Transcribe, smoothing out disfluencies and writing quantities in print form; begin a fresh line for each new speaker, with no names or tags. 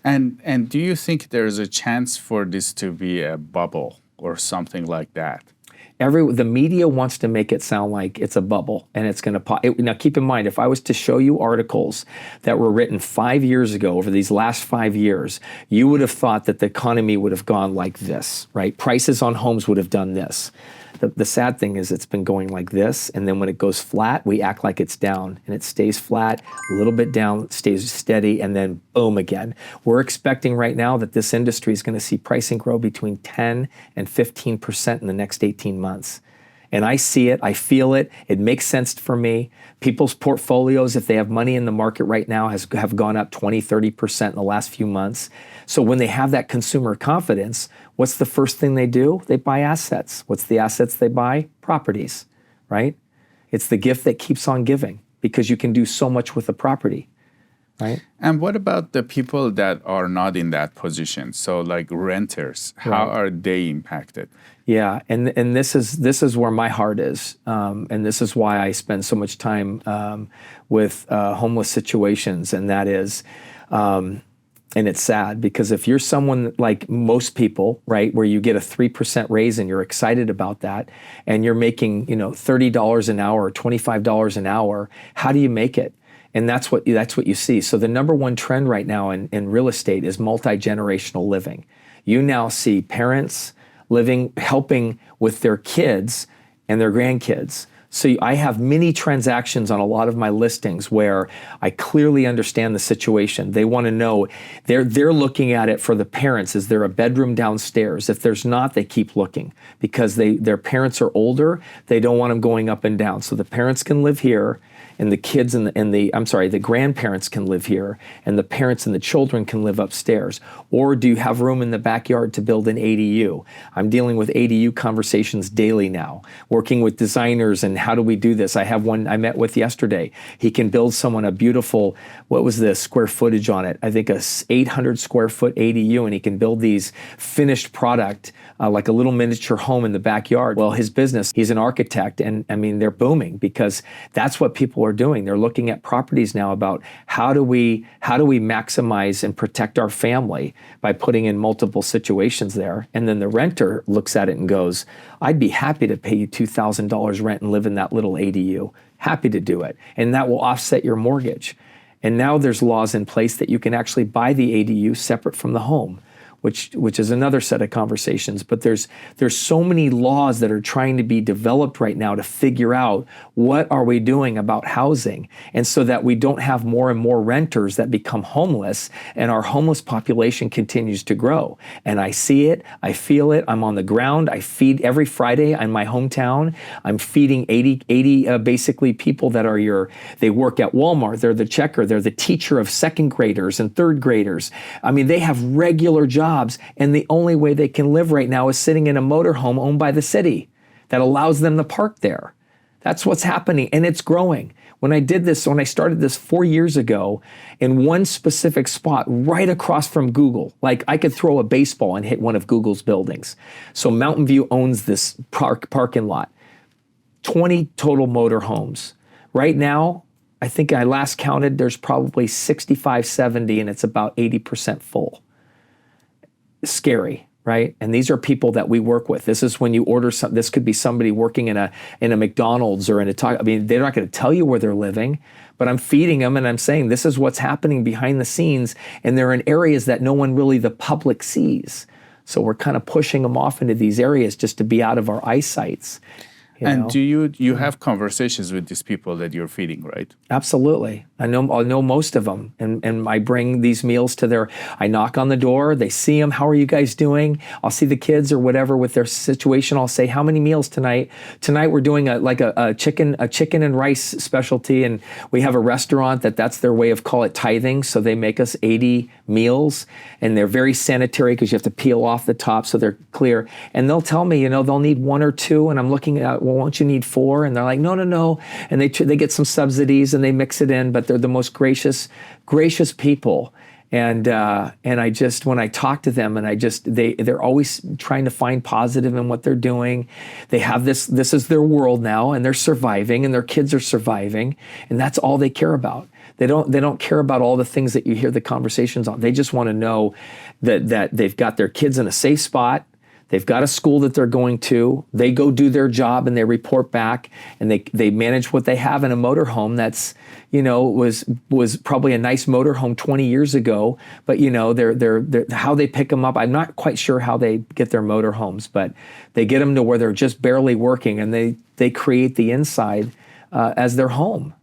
And do you think there's a chance for this to be a bubble or something like that?
The media wants to make it sound like it's a bubble and it's going to pop. Now, keep in mind, if I was to show you articles that were written 5 years ago, over these last 5 years, you would have thought that the economy would have gone like this, right? Prices on homes would have done this. The sad thing is it's been going like this, and then when it goes flat, we act like it's down, and it stays flat, a little bit down, stays steady, and then boom again. We're expecting right now that this industry is going to see pricing grow between 10 and 15% in the next 18 months. And I see it, I feel it, it makes sense for me. People's portfolios, if they have money in the market right now, have gone up 20, 30% in the last few months. So when they have that consumer confidence, what's the first thing they do? They buy assets. What's the assets they buy? Properties, right? It's the gift that keeps on giving because you can do so much with a property, right?
And what about the people that are not in that position? So like renters, how are they impacted?
Yeah, and this is where my heart is, and this is why I spend so much time with homeless situations, and that is, and it's sad because if you're someone like most people, right, where you get a 3% raise and you're excited about that, and you're making $30 an hour or $25 an hour, how do you make it? And that's what you see. So the number one trend right now in real estate is multi-generational living. You now see parents helping with their kids and their grandkids. So I have many transactions on a lot of my listings where I clearly understand the situation. They want to know, they're looking at it for the parents. Is there a bedroom downstairs? If there's not, they keep looking because their parents are older. They don't want them going up and down. So the parents can live here, and the kids the grandparents can live here, and the parents and the children can live upstairs. Or do you have room in the backyard to build an ADU? I'm dealing with ADU conversations daily now, working with designers and how do we do this? I have one I met with yesterday. He can build someone a beautiful, what was the square footage on it? I think a 800 square foot ADU, and he can build these finished product like a little miniature home in the backyard. Well, his business, he's an architect, and I mean, they're booming because that's what people are doing. They're looking at properties now about how do we maximize and protect our family by putting in multiple situations there. And then the renter looks at it and goes, I'd be happy to pay you $2,000 rent and live in that little ADU. Happy to do it. And that will offset your mortgage. And now there's laws in place that you can actually buy the ADU separate from the home, which is another set of conversations. But there's so many laws that are trying to be developed right now to figure out what are we doing about housing, and so that we don't have more and more renters that become homeless, and our homeless population continues to grow. And I see it, I feel it, I'm on the ground, I feed every Friday in my hometown. I'm feeding 80 basically people that are they work at Walmart, they're the checker, they're the teacher of second graders and third graders. I mean, they have regular jobs. And the only way they can live right now is sitting in a motorhome owned by the city that allows them to park there. That's what's happening, and it's growing. When I started this 4 years ago, in one specific spot right across from Google, like I could throw a baseball and hit one of Google's buildings. So Mountain View owns this parking lot, 20 total motorhomes. Right now, I think I last counted, there's probably 65, 70, and it's about 80% full. Scary, right? And these are people that we work with. This is when you order this could be somebody working in a McDonald's or in a Taco. I mean, they're not going to tell you where they're living, but I'm feeding them and I'm saying this is what's happening behind the scenes, and they're in areas that no one really, the public, sees. So we're kind of pushing them off into these areas just to be out of our eyesights.
And do you have conversations with these people that you're feeding, right?
Absolutely. I know most of them, and I bring these meals to I knock on the door, they see them, how are you guys doing? I'll see the kids or whatever with their situation. I'll say, how many meals tonight? Tonight we're doing a chicken and rice specialty, and we have a restaurant that's their way of call it tithing. So they make us 80 meals, and they're very sanitary because you have to peel off the top so they're clear. And they'll tell me, they'll need 1 or 2, and I'm looking at, well, won't you need 4? And they're like, no. And they get some subsidies and they mix it in, but they're the most gracious people. And I just, when I talk to them, and they're always trying to find positive in what they're doing. They have this is their world now, and they're surviving, and their kids are surviving, and that's all they care about. They don't care about all the things that you hear the conversations on. They just want to know that they've got their kids in a safe spot. They've got a school that they're going to. They go do their job and they report back, and they manage what they have in a motorhome that's, was probably a nice motorhome 20 years ago, but they're how they pick them up. I'm not quite sure how they get their motorhomes, but they get them to where they're just barely working, and they create the inside as their home.